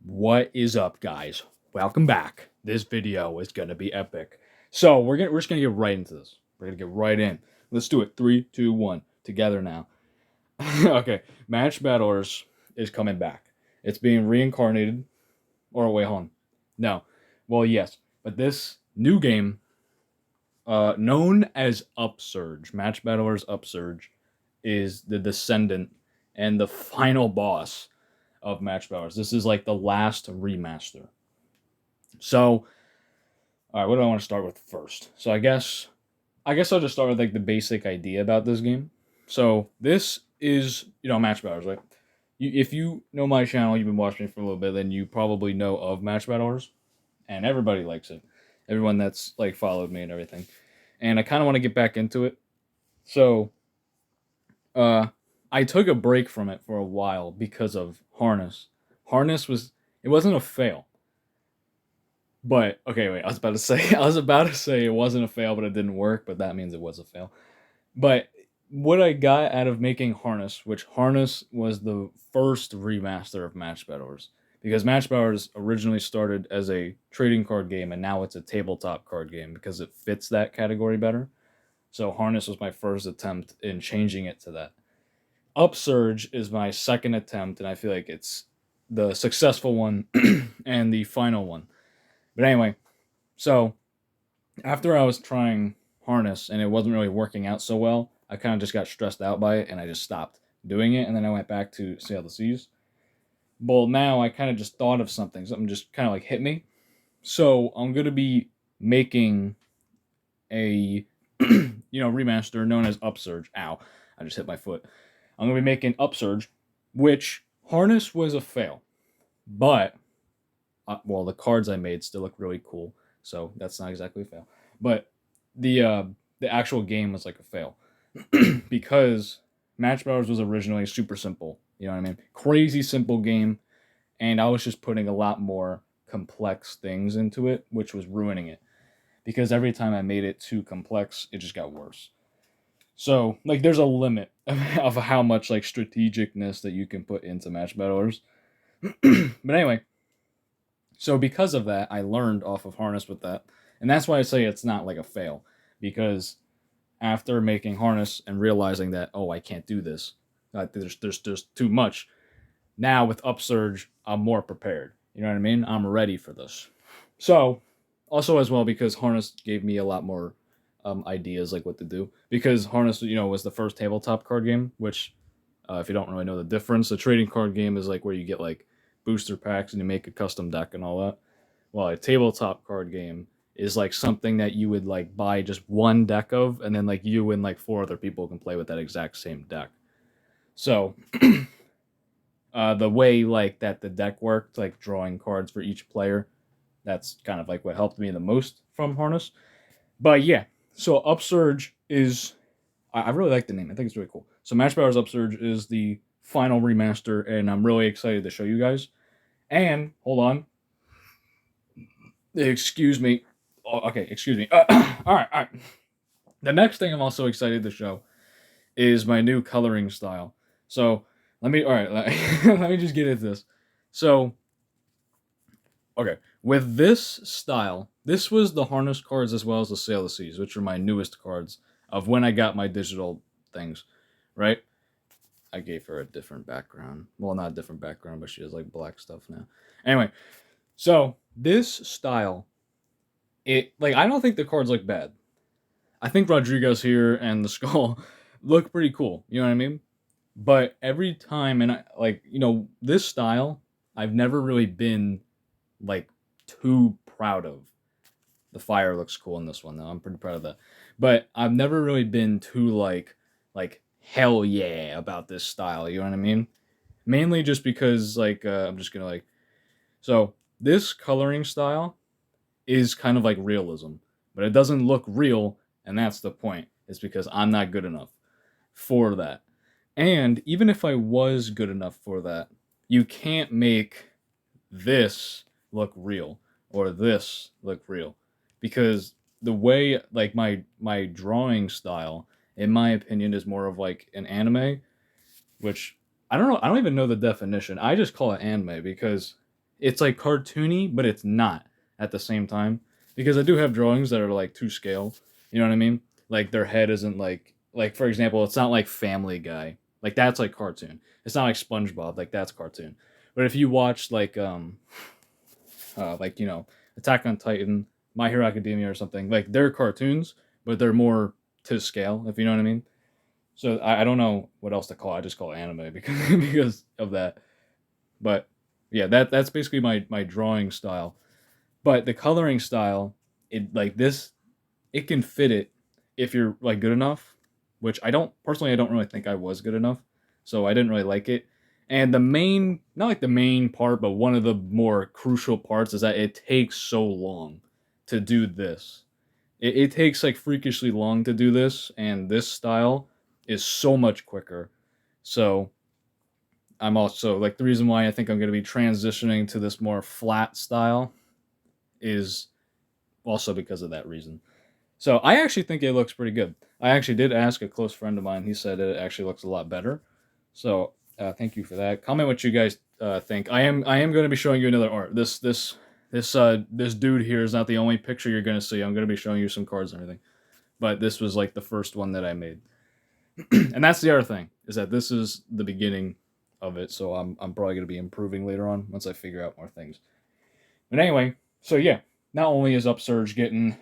What is up, guys? Welcome back. This video is gonna be epic. So we're just gonna get right into this. We're gonna get right in. Let's do it. 3, 2, 1. Together now. Okay, Match Battlers is coming back. It's being reincarnated. Or wait, hold on. No. Well, yes, but this new game, known as Upsurge, Match Battlers Upsurge, is the descendant and the final boss of Match Battlers. This is like the last remaster. So, all right, what do I want to start with first? So I guess I'll just start with like the basic idea about this game. So this is Match Battlers, right? If you know my channel, you've been watching me for a little bit, then you probably know of Match Battlers, and everybody likes it. Everyone that's like followed me and everything, and I kind of want to get back into it. So, I took a break from it for a while because of Harness. Harness was it wasn't a fail. But okay, wait. I was about to say it wasn't a fail, but it didn't work. But that means it was a fail. But what I got out of making Harness, which Harness was the first remaster of Match Battlers, because Match Battlers originally started as a trading card game, and now it's a tabletop card game because it fits that category better. So Harness was my first attempt in changing it to that. Upsurge is my second attempt, and I feel like it's the successful one and the final one. But anyway, so after I was trying Harness and it wasn't really working out so well, I kind of just got stressed out by it and I just stopped doing it. And then I went back to Sail the Seas. Well, now I kind of just thought of something. Something just kind of like hit me. So I'm going to be making a remaster known as Upsurge. Ow, I just hit my foot. I'm going to be making Upsurge, which Harness was a fail. But well, the cards I made still look really cool, so that's not exactly a fail. But the actual game was like a fail because Match Bowers was originally super simple. You know what I mean? Crazy simple game, and I was just putting a lot more complex things into it, which was ruining it. Because every time I made it too complex, it just got worse. So like, there's a limit of how much like strategicness that you can put into Match Battlers. But anyway, so because of that, I learned off of Harness with that. And that's why I say it's not like a fail. Because after making Harness and realizing that, oh, I can't do this, there's too much. Now with Upsurge, I'm more prepared. You know what I mean? I'm ready for this. So, also as well, because Harness gave me a lot more ideas like what to do. Because Harness, was the first tabletop card game, which, if you don't really know the difference, the trading card game is like where you get like booster packs and you make a custom deck and all that. Well, a tabletop card game is like something that you would like buy just one deck of, and then like you and like four other people can play with that exact same deck. So the way like that the deck worked, like drawing cards for each player, that's kind of like what helped me the most from Harness. But yeah, so Upsurge is I really like the name. I think it's really cool. So Match Powers Upsurge is the final remaster, and I'm really excited to show you guys. And hold on, excuse me. Oh, okay, excuse me. All right. The next thing I'm also excited to show is my new coloring style. So let me. All right, let me just get into this. So okay, with this style, this was the Harness cards as well as the Sail the Seas, which are my newest cards of when I got my digital things, right? I gave her a different background. Well, not a different background, but she has like black stuff now. Anyway, so this style, I don't think the cards look bad. I think Rodrigo's here and the skull look pretty cool. You know what I mean? But every time, and this style, I've never really been like too proud of. The fire looks cool in this one though. I'm pretty proud of that. But I've never really been too like hell yeah about this style. You know what I mean? Mainly just because I'm just gonna so this coloring style is kind of like realism, but it doesn't look real, and that's the point. It's because I'm not good enough for that. And even if I was good enough for that, you can't make this look real or this look real, because the way like my drawing style, in my opinion, is more of like an anime, which I don't know. I don't even know the definition. I just call it anime because it's like cartoony, but it's not at the same time. Because I do have drawings that are like to scale. You know what I mean? Like their head isn't like for example, it's not like Family Guy. Like that's like cartoon. It's not like SpongeBob. Like that's cartoon. But if you watch like Attack on Titan, My Hero Academia, or something, like they're cartoons, but they're more to scale. If you know what I mean. So I don't know what else to call it. I just call it anime because of that. But yeah, that's basically my drawing style. But the coloring style, it like this, it can fit it if you're like good enough. Which I don't really think I was good enough, so I didn't really like it. And the main, not like the main part, but one of the more crucial parts is that it takes so long to do this. It takes like freakishly long to do this, and this style is so much quicker. So I'm also like the reason why I think I'm going to be transitioning to this more flat style is also because of that reason. So I actually think it looks pretty good. I actually did ask a close friend of mine. He said it actually looks a lot better. So thank you for that. Comment what you guys think. I am going to be showing you another art. This dude here is not the only picture you're going to see. I'm going to be showing you some cards and everything. But this was like the first one that I made. And that's the other thing, is that this is the beginning of it. So I'm probably going to be improving later on once I figure out more things. But anyway, so yeah, not only is Upsurge getting a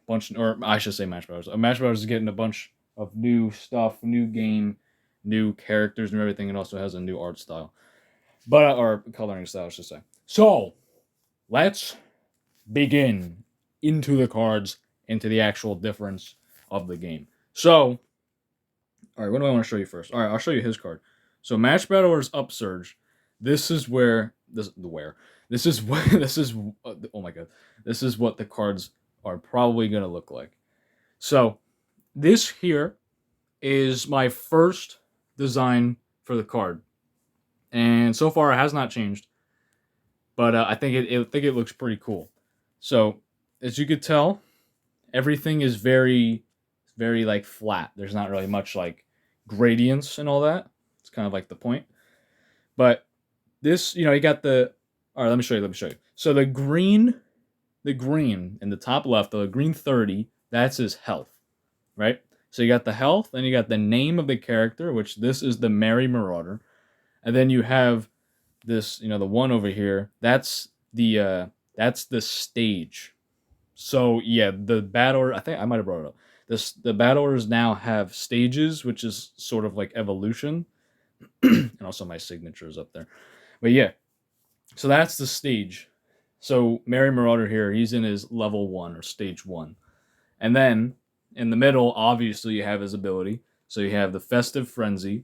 bunch, or I should say MatchBattlers. MatchBattlers is getting a bunch of new stuff, new game, new characters, and everything. It also has a new art style, or coloring style, I should say. So let's begin into the cards, into the actual difference of the game. So, all right, what do I want to show you first? All right, I'll show you his card. So MatchBattlers Upsurge. This is where this is what this is. Oh my god, this is what the cards are probably gonna look like. So this here is my first design for the card, and so far it has not changed. But I think it looks pretty cool. So as you could tell, everything is very, very like flat. There's not really much like gradients and all that. It's kind of like the point. But this, you got the. All right, let me show you. So the green in the top left, the green 30, that's his health, right? So you got the health, then you got the name of the character, which this is the Merry Marauder, and then you have this, the one over here. That's the stage. So yeah, the battle. I think I might have brought it up. The battlers now have stages, which is sort of like evolution, and also my signature is up there. But yeah, so that's the stage. So Merry Marauder here, he's in his level 1 or stage 1. And then in the middle, obviously you have his ability. So you have the Festive Frenzy,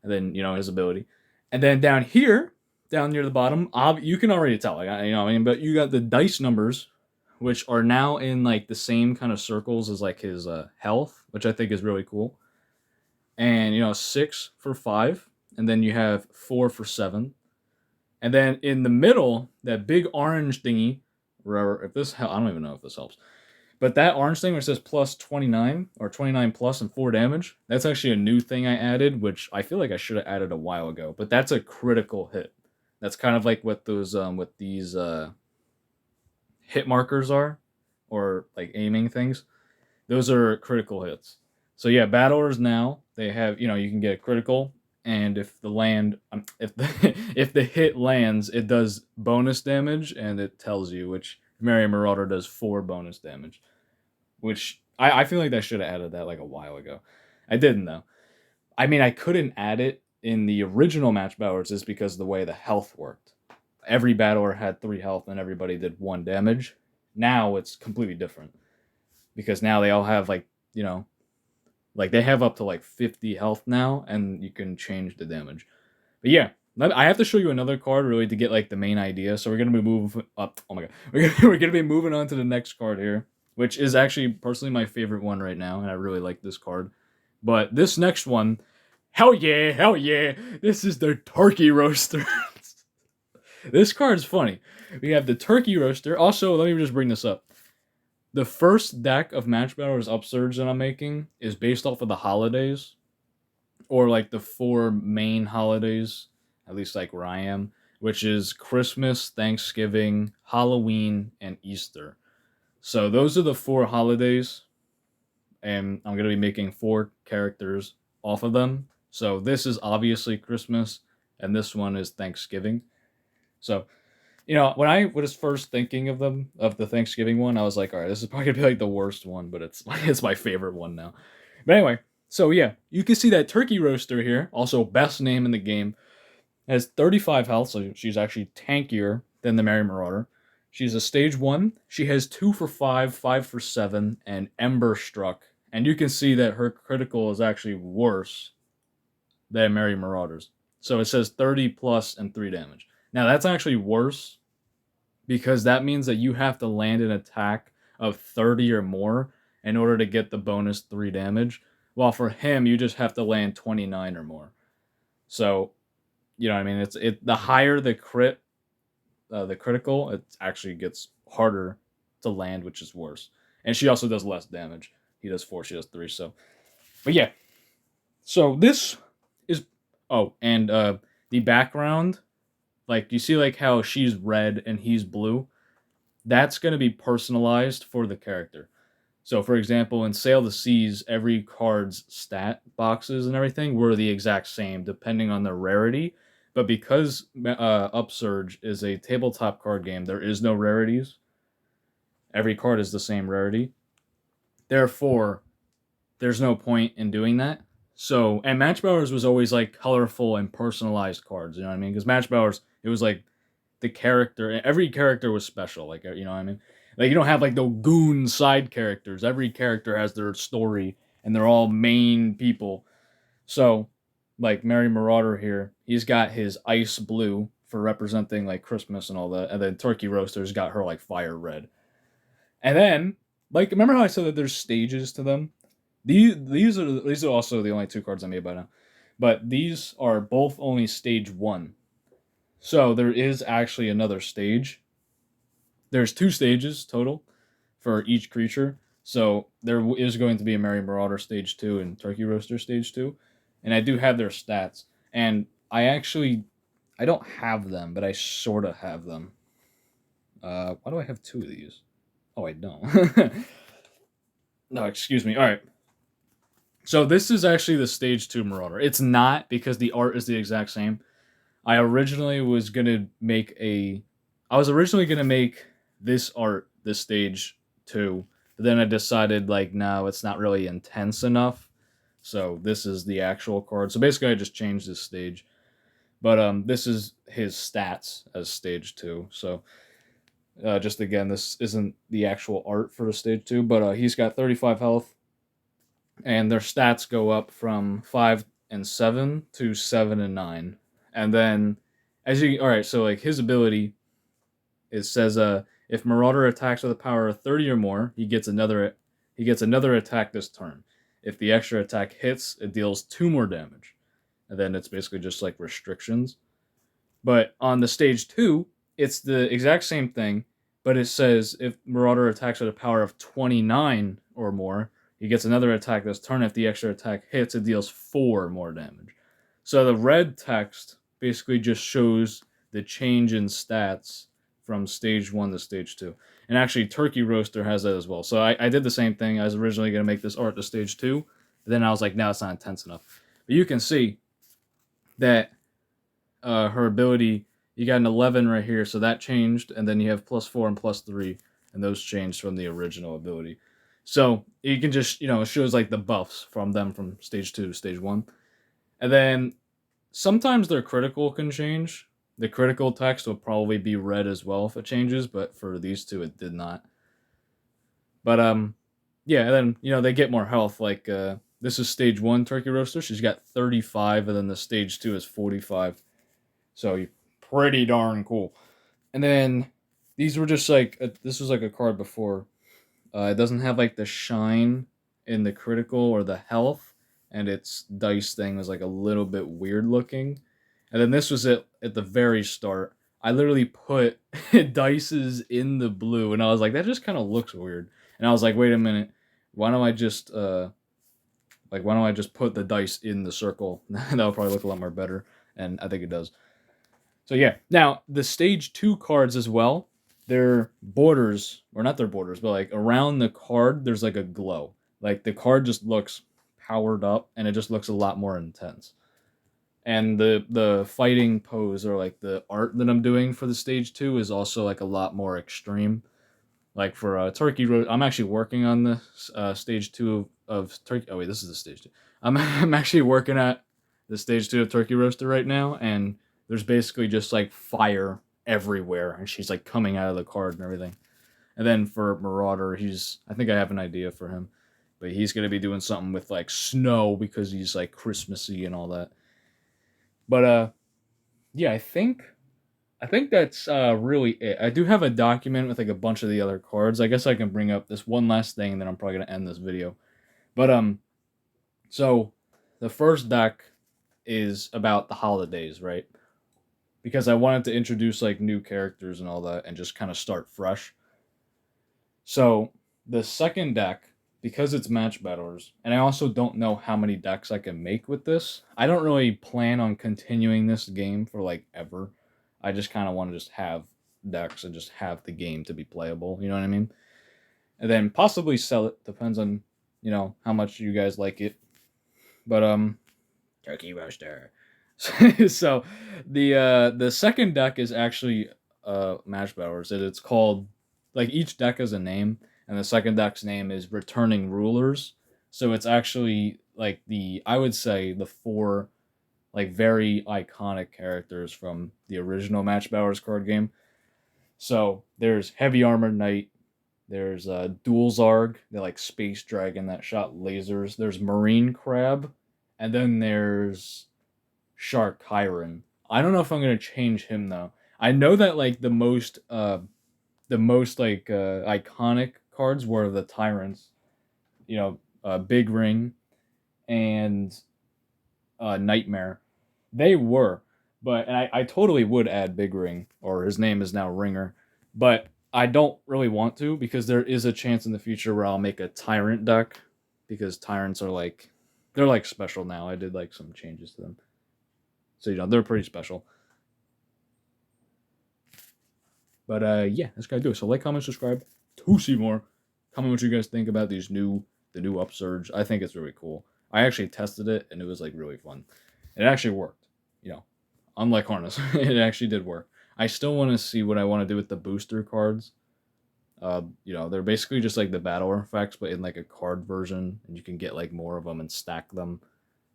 and then his ability. And then down here, down near the bottom, you can already tell, but you got the dice numbers, which are now in like the same kind of circles as like his health, which I think is really cool. And 6 for 5, and then you have 4 for 7. And then in the middle, that big orange thingy, I don't even know if this helps, but that orange thing where it says plus 29 or 29 plus and 4 damage, that's actually a new thing I added, which I feel like I should have added a while ago. But that's a critical hit. That's kind of like what those what these hit markers are, or like aiming things. Those are critical hits. So yeah, battlers now they have you can get a critical. And if if the hit lands, it does bonus damage, and it tells you, which Merry Marauder does 4 bonus damage. Which I feel like I should have added that like a while ago. I didn't though. I mean, I couldn't add it in the original MatchBattlers just because of the way the health worked. Every battler had 3 health and everybody did 1 damage. Now it's completely different. Because now they all have like they have up to like 50 health now, and you can change the damage. But yeah, I have to show you another card really to get like the main idea. So we're gonna be moving up. Oh my god, we're gonna be moving on to the next card here, which is actually personally my favorite one right now, and I really like this card. But this next one, hell yeah, this is the Turkey Roaster. This card's funny. We have the Turkey Roaster. Also, let me just bring this up. The first deck of MatchBattlers Upsurge that I'm making is based off of the holidays, or like the 4 main holidays, at least like where I am. which is Christmas, Thanksgiving, Halloween, and Easter. So those are the 4 holidays, and I'm going to be making 4 characters off of them. So this is obviously Christmas, and this one is Thanksgiving. So, when I was first thinking of them, of the Thanksgiving one, I was like, all right, this is probably going to be like the worst one, but it's my favorite one now. But anyway, so yeah, you can see that turkey roaster here, also best name in the game, has 35 health, so she's actually tankier than the Merry Marauder. She's a stage 1. She has 2 for 5, 5 for 7, and Ember Struck. And you can see that her critical is actually worse than Merry Marauder's. So it says 30 plus and 3 damage. Now that's actually worse because that means that you have to land an attack of 30 or more in order to get the bonus 3 damage. While for him, you just have to land 29 or more. So, you know what I mean? The higher the critical, it actually gets harder to land, which is worse. And she also does less damage. He does 4, she does 3. So, but yeah. So this is and the background, like you see, like how she's red and he's blue. That's going to be personalized for the character. So, for example, in Sail the Seas, every card's stat boxes and everything were the exact same, depending on the rarity. But because Upsurge is a tabletop card game, there is no rarities. Every card is the same rarity. Therefore, there's no point in doing that. So, and MatchBattlers was always like colorful and personalized cards, you know what I mean? Because MatchBattlers, it was like the character, every character was special, like, you know what I mean? Like, you don't have like no goon side characters. Every character has their story, and they're all main people. So, like Merry Marauder here, he's got his ice blue for representing like Christmas and all that, and then Turkey Roaster's got her like fire red. And then, like, remember how I said that there's stages to them? These are also the only 2 cards I made by now, but these are both only stage 1. So there is actually another stage. There's 2 stages total for each creature. So there is going to be a Merry Marauder stage 2 and Turkey Roaster stage 2. And I do have their stats. And I don't have them, but I sort of have them. Why do I have 2 of these? Oh, I don't. No, excuse me. All right. So this is actually the stage 2 Marauder. It's not because the art is the exact same. I was originally gonna make this art this stage 2, but then I decided like no, it's not really intense enough. So this is the actual card. So basically I just changed this stage. But this is his stats as stage 2. So just again, this isn't the actual art for the stage 2, but he's got 35 health, and their stats go up from 5 and 7 to 7 and 9. And then alright, so like his ability, it says if Marauder attacks with a power of 30 or more, he gets another attack this turn. If the extra attack hits, it deals 2 more damage. And then it's basically just like restrictions. But on the stage 2, it's the exact same thing, but it says if Marauder attacks with a power of 29 or more, he gets another attack this turn. If the extra attack hits, it deals 4 more damage. So the red text basically just shows the change in stats from stage 1 to stage 2. And actually, Turkey Roaster has that as well. So I did the same thing. I was originally going to make this art to stage 2. But then I was like, no, it's not intense enough. But you can see that her ability, you got an 11 right here, so that changed. And then you have +4 and +3, and those changed from the original ability. So you can just, it shows like the buffs from them from stage 2 to stage 1. And then sometimes their critical can change. The critical text will probably be red as well if it changes, but for these 2 it did not. But yeah, and then they get more health. Like this is stage 1 Turkey Roaster. She's got 35, and then the stage 2 is 45. So pretty darn cool. And then these were just like this was like a card before. It doesn't have like the shine in the critical or the health, and its dice thing was like a little bit weird looking. And then this was it at the very start. I literally put dices in the blue, and I was like, that just kind of looks weird. And I was like, wait a minute, why don't I just put the dice in the circle? That'll probably look a lot more better, and I think it does. So yeah, now the stage 2 cards as well, their borders, or not their borders, but like around the card, there's like a glow. Like the card just looks powered up and it just looks a lot more intense. And the fighting pose, or like the art that I'm doing for the stage 2, is also like a lot more extreme. Like for turkey roast, I'm actually working on the stage 2 of turkey. Oh wait, this is the stage 2. I'm actually working at the stage 2 of turkey roaster right now, and there's basically just like fire everywhere, and she's like coming out of the card and everything. And then for Marauder, I think I have an idea for him, but he's gonna be doing something with like snow because he's like Christmassy and all that. But yeah, I think that's really it. I do have a document with like a bunch of the other cards. I guess I can bring up this one last thing, and then I'm probably gonna end this video. But so the first deck is about the holidays, right? Because I wanted to introduce like new characters and all that, and just kind of start fresh. So the second deck, because it's match battlers, and I also don't know how many decks I can make with this. I don't really plan on continuing this game for like ever. I just kind of want to just have decks and just have the game to be playable. You know what I mean? And then possibly sell it. Depends on how much you guys like it. But turkey roaster. So the second deck is actually match battlers. It's called, like, each deck has a name, and the second deck's name is Returning Rulers. So it's actually like I would say the four like very iconic characters from the original Match Battlers card game. So there's Heavy Armored Knight, there's Dual Zarg, the like space dragon that shot lasers. There's Marine Crab, and then there's Shark Kyron. I don't know if I'm gonna change him though. I know that like the most like iconic cards were the Tyrants, Big Ring and Nightmare. They were, but and I totally would add Big Ring, or his name is now Ringer, but I don't really want to because there is a chance in the future where I'll make a Tyrant deck, because Tyrants are like, they're like special now. I did like some changes to them, so they're pretty special. But yeah, that's gonna do it. So like, comment, subscribe to see more. Comment what you guys think about the new Upsurge. I think it's really cool. I actually tested it and it was like really fun. It actually worked. You know, unlike Harness, it actually did work. I still want to see what I want to do with the booster cards. They're basically just like the battle effects, but in like a card version, and you can get like more of them and stack them.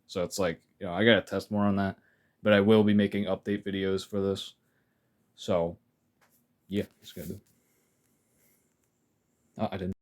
So it's like, I gotta test more on that. But I will be making update videos for this. So yeah, that's gonna do. I didn't.